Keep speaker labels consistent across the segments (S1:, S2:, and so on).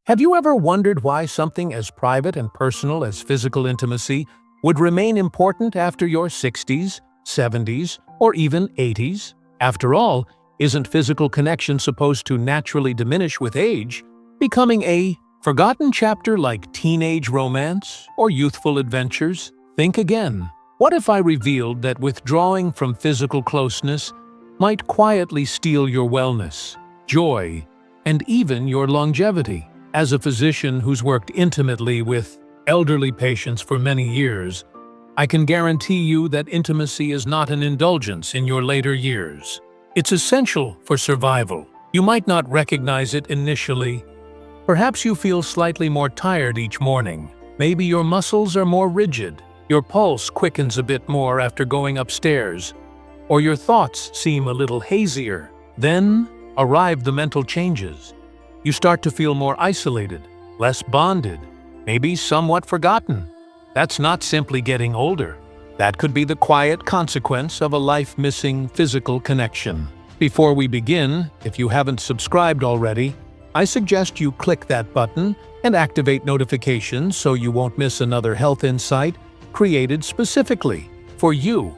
S1: Have you ever wondered why something as private and personal as physical intimacy would remain important after your 60s, 70s, or even 80s? After all, isn't physical connection supposed to naturally diminish with age, becoming a forgotten chapter like teenage romance or youthful adventures? Think again. What if I revealed that withdrawing from physical closeness might quietly steal your wellness, joy, and even your longevity? As a physician who's worked intimately with elderly patients for many years, I can guarantee you that intimacy is not an indulgence in your later years. It's essential for survival. You might not recognize it initially. Perhaps you feel slightly more tired each morning. Maybe your muscles are more rigid. Your pulse quickens a bit more after going upstairs. Or your thoughts seem a little hazier. Then arrive the mental changes. You start to feel more isolated, less bonded, maybe somewhat forgotten. That's not simply getting older. That could be the quiet consequence of a life-missing physical connection. Before we begin, if you haven't subscribed already, I suggest you click that button and activate notifications so you won't miss another health insight created specifically for you.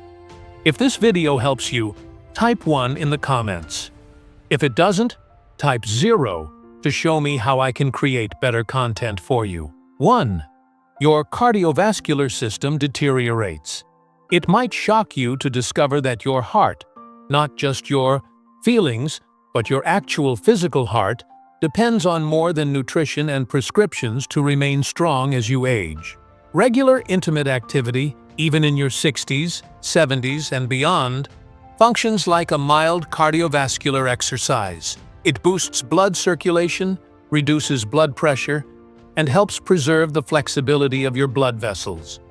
S1: If this video helps you, type 1 in the comments. If it doesn't, type 0 to show me how I can create better content for you. 1. Your cardiovascular system deteriorates. It might shock you to discover that your heart, not just your feelings, but your actual physical heart, depends on more than nutrition and prescriptions to remain strong as you age. Regular intimate activity, even in your 60s, 70s, and beyond, functions like a mild cardiovascular exercise. It boosts blood circulation, reduces blood pressure, and helps preserve the flexibility of your blood vessels.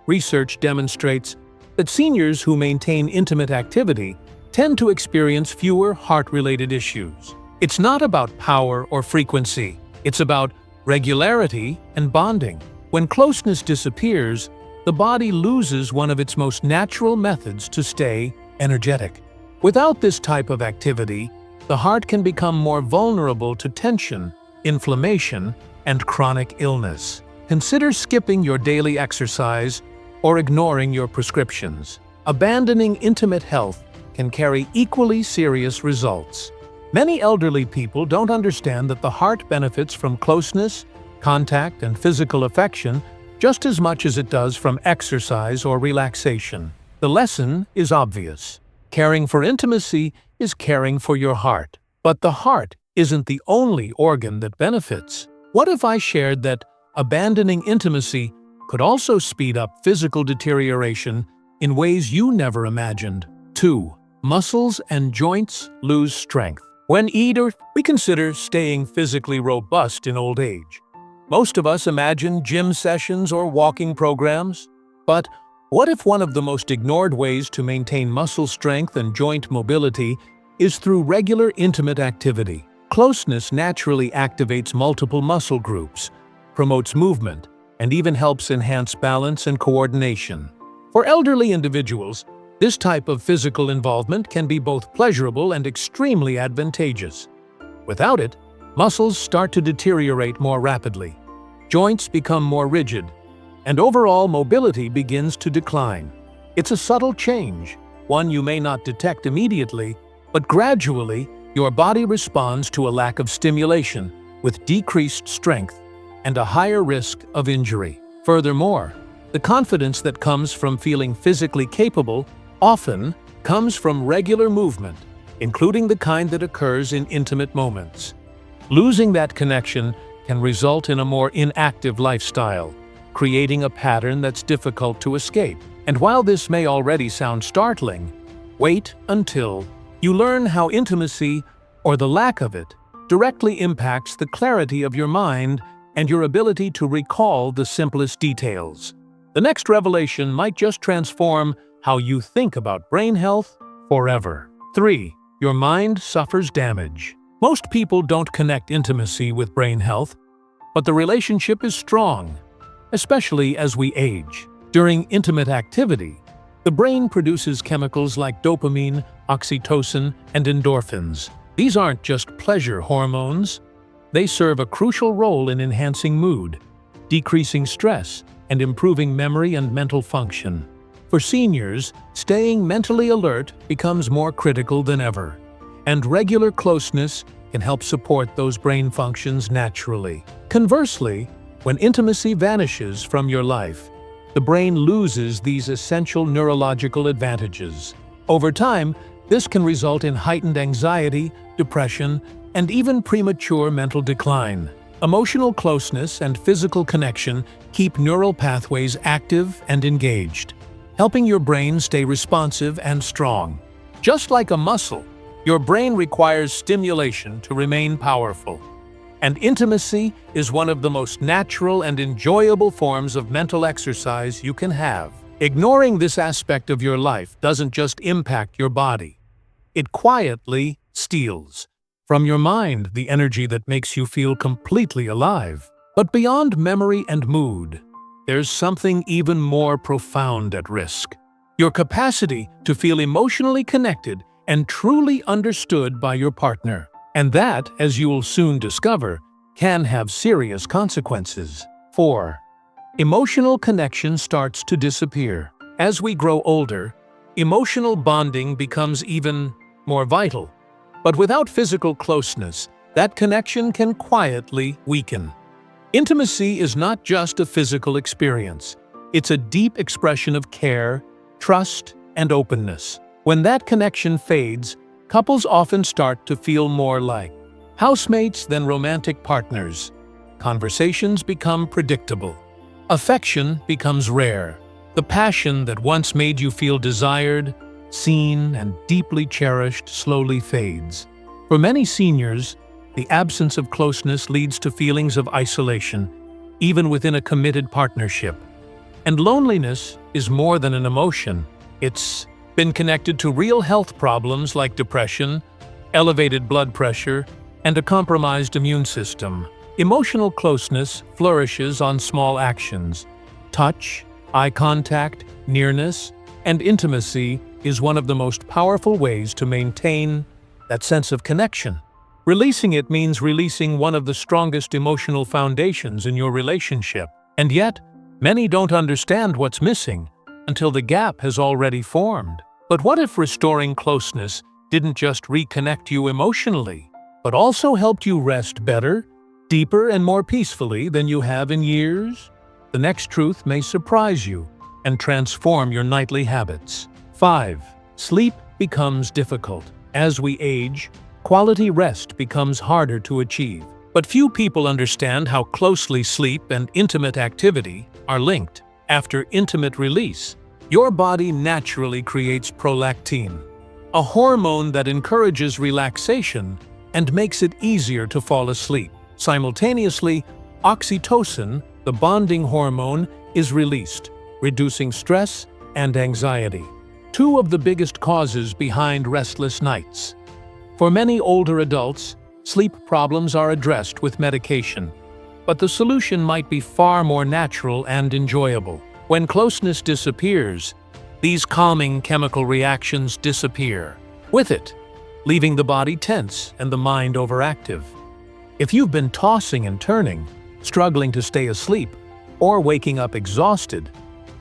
S1: Research demonstrates that seniors who maintain intimate activity tend to experience fewer heart-related issues. It's not about power or frequency. It's about regularity and bonding. When closeness disappears, the body loses one of its most natural methods to stay energetic. Without this type of activity, the heart can become more vulnerable to tension, inflammation, and chronic illness. Consider skipping your daily exercise or ignoring your prescriptions. Abandoning intimate health can carry equally serious results. Many elderly people don't understand that the heart benefits from closeness, contact, and physical affection just as much as it does from exercise or relaxation. The lesson is obvious. Caring for intimacy is caring for your heart. But the heart isn't the only organ that benefits. What if I shared that abandoning intimacy could also speed up physical deterioration in ways you never imagined? 2. Muscles and joints lose strength. When we consider staying physically robust in old age. Most of us imagine gym sessions or walking programs. But what if one of the most ignored ways to maintain muscle strength and joint mobility is through regular intimate activity? Closeness naturally activates multiple muscle groups, promotes movement, and even helps enhance balance and coordination. For elderly individuals, this type of physical involvement can be both pleasurable and extremely advantageous. Without it, muscles start to deteriorate more rapidly, joints become more rigid, and overall mobility begins to decline. It's a subtle change, one you may not detect immediately, but gradually, your body responds to a lack of stimulation with decreased strength and a higher risk of injury. Furthermore, the confidence that comes from feeling physically capable often comes from regular movement, including the kind that occurs in intimate moments. Losing that connection can result in a more inactive lifestyle, creating a pattern that's difficult to escape. And while this may already sound startling, wait until you learn how intimacy, or the lack of it, directly impacts the clarity of your mind and your ability to recall the simplest details. The next revelation might just transform how you think about brain health forever. 3. Your mind suffers damage. Most people don't connect intimacy with brain health, but the relationship is strong, especially as we age. During intimate activity, the brain produces chemicals like dopamine, oxytocin, and endorphins. These aren't just pleasure hormones. They serve a crucial role in enhancing mood, decreasing stress, and improving memory and mental function. For seniors, staying mentally alert becomes more critical than ever, and regular closeness can help support those brain functions naturally. Conversely, when intimacy vanishes from your life, the brain loses these essential neurological advantages. Over time, this can result in heightened anxiety, depression, and even premature mental decline. Emotional closeness and physical connection keep neural pathways active and engaged, helping your brain stay responsive and strong. Just like a muscle, your brain requires stimulation to remain powerful. And intimacy is one of the most natural and enjoyable forms of mental exercise you can have. Ignoring this aspect of your life doesn't just impact your body. It quietly steals from your mind the energy that makes you feel completely alive. But beyond memory and mood, there's something even more profound at risk. Your capacity to feel emotionally connected and truly understood by your partner. And that, as you will soon discover, can have serious consequences. 4. Emotional connection starts to disappear. As we grow older, emotional bonding becomes even more vital. But without physical closeness, that connection can quietly weaken. Intimacy is not just a physical experience. It's a deep expression of care, trust, and openness. When that connection fades, couples often start to feel more like housemates than romantic partners. Conversations become predictable. Affection becomes rare. The passion that once made you feel desired, seen, and deeply cherished slowly fades. For many seniors, the absence of closeness leads to feelings of isolation, even within a committed partnership. And loneliness is more than an emotion. It's been connected to real health problems like depression, elevated blood pressure, and a compromised immune system. Emotional closeness flourishes on small actions. Touch, eye contact, nearness, and intimacy is one of the most powerful ways to maintain that sense of connection. Releasing it means releasing one of the strongest emotional foundations in your relationship. And yet, many don't understand what's missing until the gap has already formed. But what if restoring closeness didn't just reconnect you emotionally, but also helped you rest better, deeper, and more peacefully than you have in years? The next truth may surprise you and transform your nightly habits. 5. Sleep becomes difficult. As we age, quality rest becomes harder to achieve. But few people understand how closely sleep and intimate activity are linked. After intimate release, your body naturally creates prolactin, a hormone that encourages relaxation and makes it easier to fall asleep. Simultaneously, oxytocin, the bonding hormone, is released, reducing stress and anxiety, two of the biggest causes behind restless nights. For many older adults, sleep problems are addressed with medication, but the solution might be far more natural and enjoyable. When closeness disappears, these calming chemical reactions disappear with it, leaving the body tense and the mind overactive. If you've been tossing and turning, struggling to stay asleep, or waking up exhausted,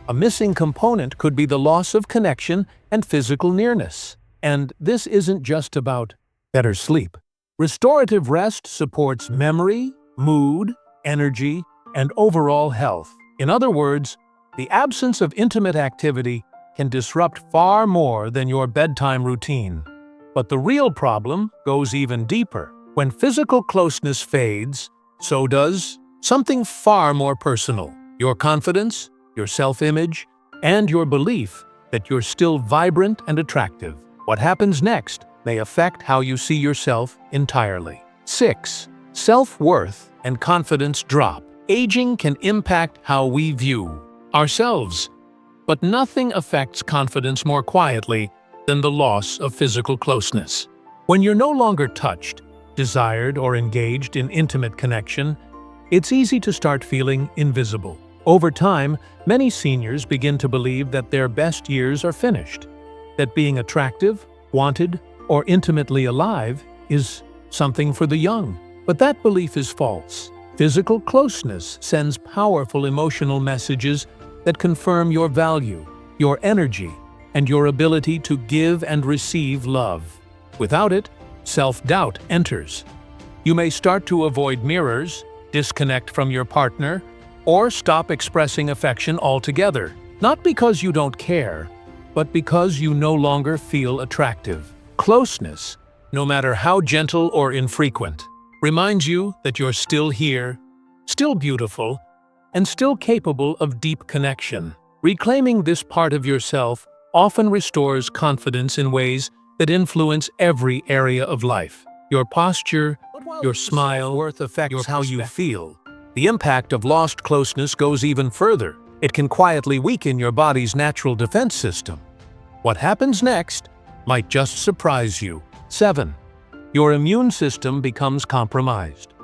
S1: a missing component could be the loss of connection and physical nearness. And this isn't just about better sleep. Restorative rest supports memory, mood, energy, and overall health. In other words, the absence of intimate activity can disrupt far more than your bedtime routine. But the real problem goes even deeper. When physical closeness fades, so does something far more personal: your confidence, your self-image, and your belief that you're still vibrant and attractive. What happens next may affect how you see yourself entirely. 6. Self-worth and confidence drop. Aging can impact how we view ourselves, but nothing affects confidence more quietly than the loss of physical closeness. When you're no longer touched, desired, or engaged in intimate connection, it's easy to start feeling invisible. Over time, many seniors begin to believe that their best years are finished, that being attractive, wanted, or intimately alive is something for the young. But that belief is false. Physical closeness sends powerful emotional messages that confirm your value, your energy, and your ability to give and receive love. Without it, self-doubt enters. You may start to avoid mirrors, disconnect from your partner, or stop expressing affection altogether. Not because you don't care, but because you no longer feel attractive. Closeness, no matter how gentle or infrequent, reminds you that you're still here, still beautiful, and still capable of deep connection. Reclaiming this part of yourself often restores confidence in ways that influence every area of life. Your posture, your smile, worth affects how you feel. The impact of lost closeness goes even further. It can quietly weaken your body's natural defense system. What happens next might just surprise you. 7. Your immune system becomes compromised.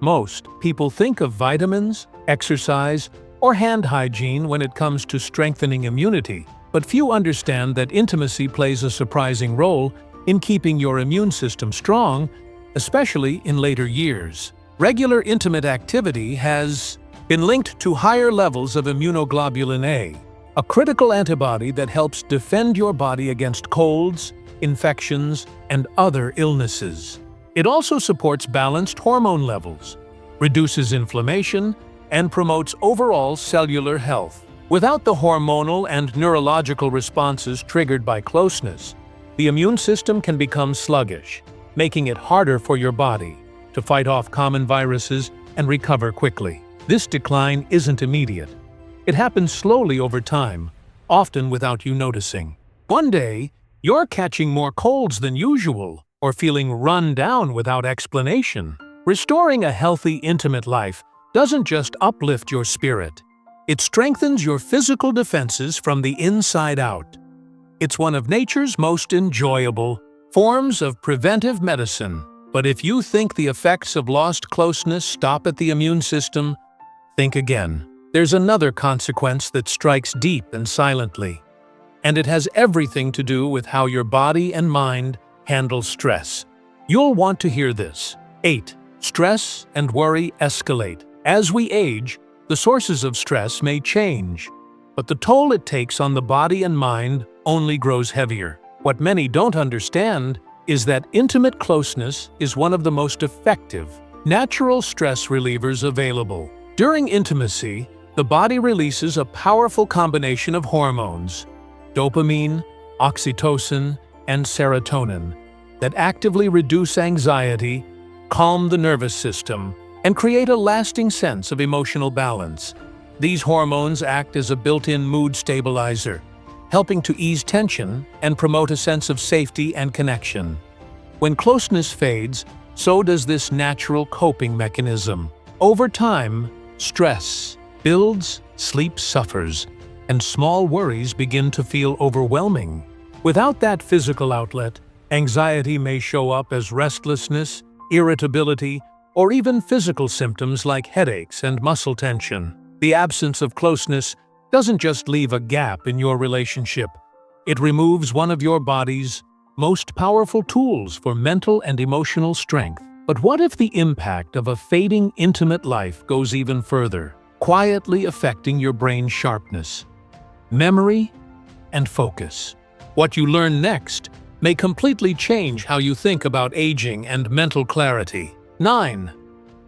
S1: Most people think of vitamins, exercise, or hand hygiene when it comes to strengthening immunity, but few understand that intimacy plays a surprising role in keeping your immune system strong, especially in later years. Regular intimate activity has been linked to higher levels of immunoglobulin a critical antibody that helps defend your body against colds, infections, and other illnesses. It also supports balanced hormone levels, reduces inflammation, and promotes overall cellular health. Without the hormonal and neurological responses triggered by closeness, the immune system can become sluggish, making it harder for your body to fight off common viruses and recover quickly. This decline isn't immediate. It happens slowly over time, often without you noticing. One day, you're catching more colds than usual or feeling run down without explanation. Restoring a healthy, intimate life doesn't just uplift your spirit. It strengthens your physical defenses from the inside out. It's one of nature's most enjoyable forms of preventive medicine. But if you think the effects of lost closeness stop at the immune system, think again. There's another consequence that strikes deep and silently, and it has everything to do with how your body and mind handle stress. You'll want to hear this. 8. Stress and worry escalate. As we age, the sources of stress may change, but the toll it takes on the body and mind only grows heavier. What many don't understand is that intimate closeness is one of the most effective, natural stress relievers available. During intimacy, the body releases a powerful combination of hormones, dopamine, oxytocin, and serotonin, that actively reduce anxiety, calm the nervous system, and create a lasting sense of emotional balance. These hormones act as a built-in mood stabilizer, helping to ease tension and promote a sense of safety and connection. When closeness fades, so does this natural coping mechanism. Over time, stress builds, sleep suffers, and small worries begin to feel overwhelming. Without that physical outlet, anxiety may show up as restlessness, irritability, or even physical symptoms like headaches and muscle tension. The absence of closeness doesn't just leave a gap in your relationship. It removes one of your body's most powerful tools for mental and emotional strength. But what if the impact of a fading intimate life goes even further, quietly affecting your brain's sharpness, memory, and focus? What you learn next may completely change how you think about aging and mental clarity. 9.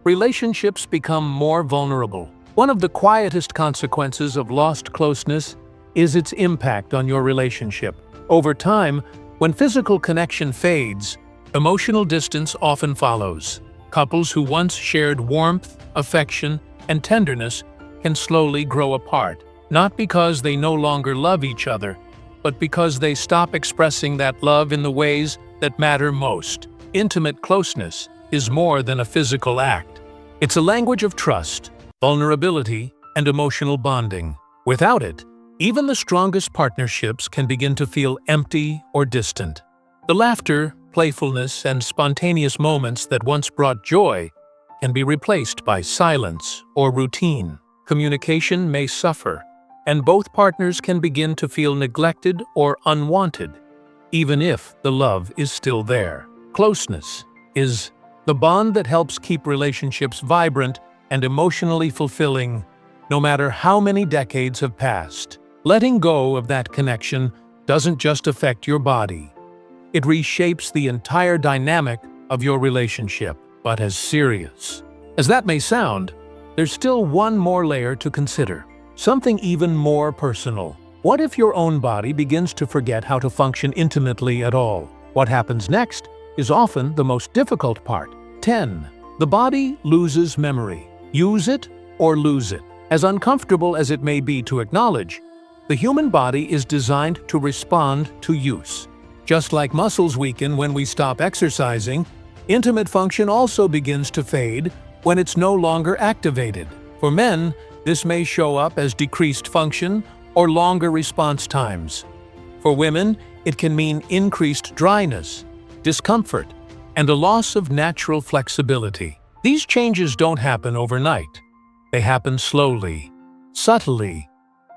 S1: Relationships become more vulnerable. One of the quietest consequences of lost closeness is its impact on your relationship. Over time, when physical connection fades, emotional distance often follows. Couples who once shared warmth, affection, and tenderness can slowly grow apart, not because they no longer love each other, but because they stop expressing that love in the ways that matter most. Intimate closeness is more than a physical act. It's a language of trust, vulnerability, and emotional bonding. Without it, even the strongest partnerships can begin to feel empty or distant. The laughter, playfulness, and spontaneous moments that once brought joy can be replaced by silence or routine. Communication may suffer, and both partners can begin to feel neglected or unwanted, even if the love is still there. Closeness is the bond that helps keep relationships vibrant and emotionally fulfilling, no matter how many decades have passed. Letting go of that connection doesn't just affect your body. It reshapes the entire dynamic of your relationship. But as serious as that may sound, there's still one more layer to consider. Something even more personal. What if your own body begins to forget how to function intimately at all? What happens next is often the most difficult part. 10. The body loses memory. Use it or lose it. As uncomfortable as it may be to acknowledge, the human body is designed to respond to use. Just like muscles weaken when we stop exercising, intimate function also begins to fade when it's no longer activated. For men, this may show up as decreased function or longer response times. For women, it can mean increased dryness, discomfort, and a loss of natural flexibility. These changes don't happen overnight. They happen slowly, subtly,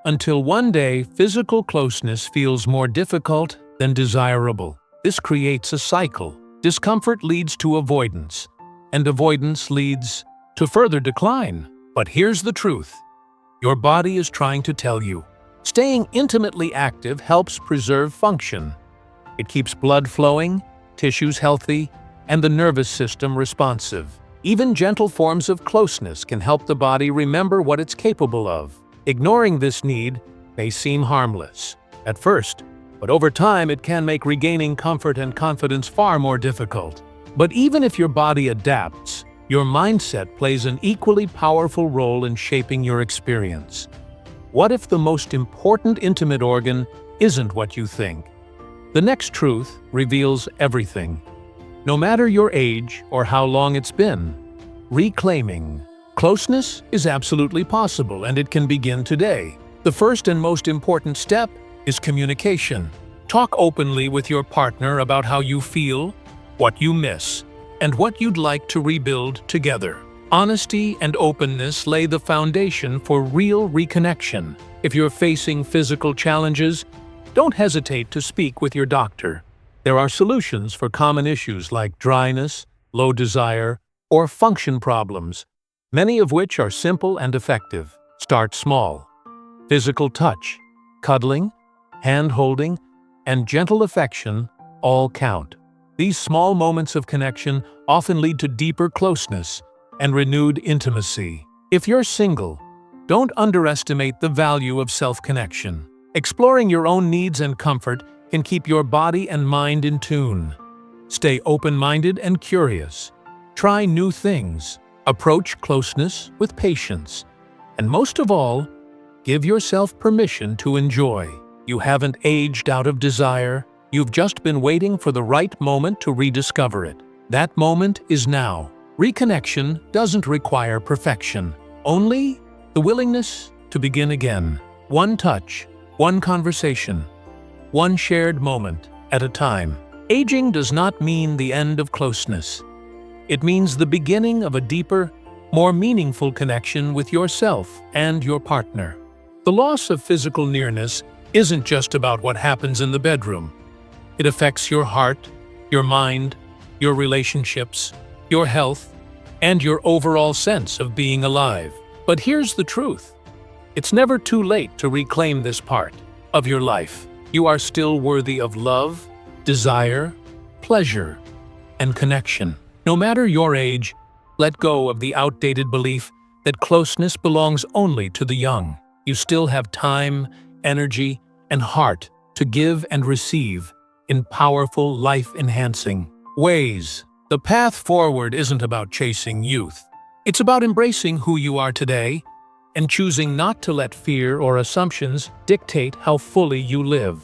S1: until one day physical closeness feels more difficult than desirable. This creates a cycle. Discomfort leads to avoidance, and avoidance leads to further decline. But here's the truth. Your body is trying to tell you. Staying intimately active helps preserve function. It keeps blood flowing, tissues healthy, and the nervous system responsive. Even gentle forms of closeness can help the body remember what it's capable of. Ignoring this need may seem harmless at first, but over time it can make regaining comfort and confidence far more difficult. But even if your body adapts, your mindset plays an equally powerful role in shaping your experience. What if the most important intimate organ isn't what you think? The next truth reveals everything. No matter your age or how long it's been, reclaiming closeness is absolutely possible, and it can begin today. The first and most important step is communication. Talk openly with your partner about how you feel, what you miss, and what you'd like to rebuild together. Honesty and openness lay the foundation for real reconnection. If you're facing physical challenges, don't hesitate to speak with your doctor. There are solutions for common issues like dryness, low desire, or function problems, many of which are simple and effective. Start small. Physical touch, cuddling, hand-holding, and gentle affection all count. These small moments of connection often lead to deeper closeness and renewed intimacy. If you're single, don't underestimate the value of self-connection. Exploring your own needs and comfort can keep your body and mind in tune. Stay open-minded and curious. Try new things. Approach closeness with patience. And most of all, give yourself permission to enjoy. You haven't aged out of desire. You've just been waiting for the right moment to rediscover it. That moment is now. Reconnection doesn't require perfection, only the willingness to begin again. One touch, one conversation, one shared moment at a time. Aging does not mean the end of closeness. It means the beginning of a deeper, more meaningful connection with yourself and your partner. The loss of physical nearness isn't just about what happens in the bedroom. It affects your heart, your mind, your relationships, your health, and your overall sense of being alive. But here's the truth. It's never too late to reclaim this part of your life. You are still worthy of love, desire, pleasure, and connection. No matter your age, let go of the outdated belief that closeness belongs only to the young. You still have time, energy, and heart to give and receive in powerful, life-enhancing ways. The path forward isn't about chasing youth. It's about embracing who you are today and choosing not to let fear or assumptions dictate how fully you live.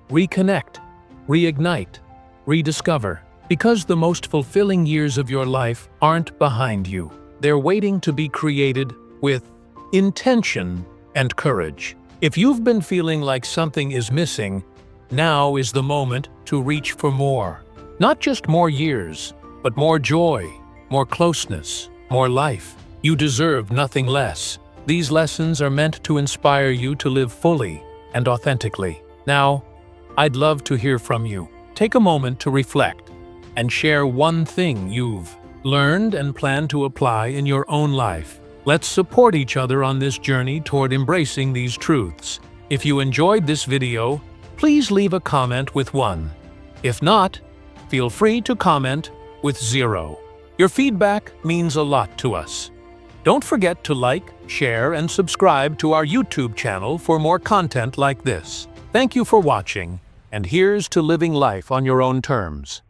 S1: Reconnect, reignite, rediscover. Because the most fulfilling years of your life aren't behind you. They're waiting to be created with intention and courage. If you've been feeling like something is missing, now is the moment to reach for more. Not just more years, but more joy, more closeness, more life. You deserve nothing less. These lessons are meant to inspire you to live fully and authentically. Now, I'd love to hear from you. Take a moment to reflect and share one thing you've learned and plan to apply in your own life. Let's support each other on this journey toward embracing these truths. If you enjoyed this video, please leave a comment with 1. If not, feel free to comment with 0. Your feedback means a lot to us. Don't forget to like, share, and subscribe to our YouTube channel for more content like this. Thank you for watching, and here's to living life on your own terms.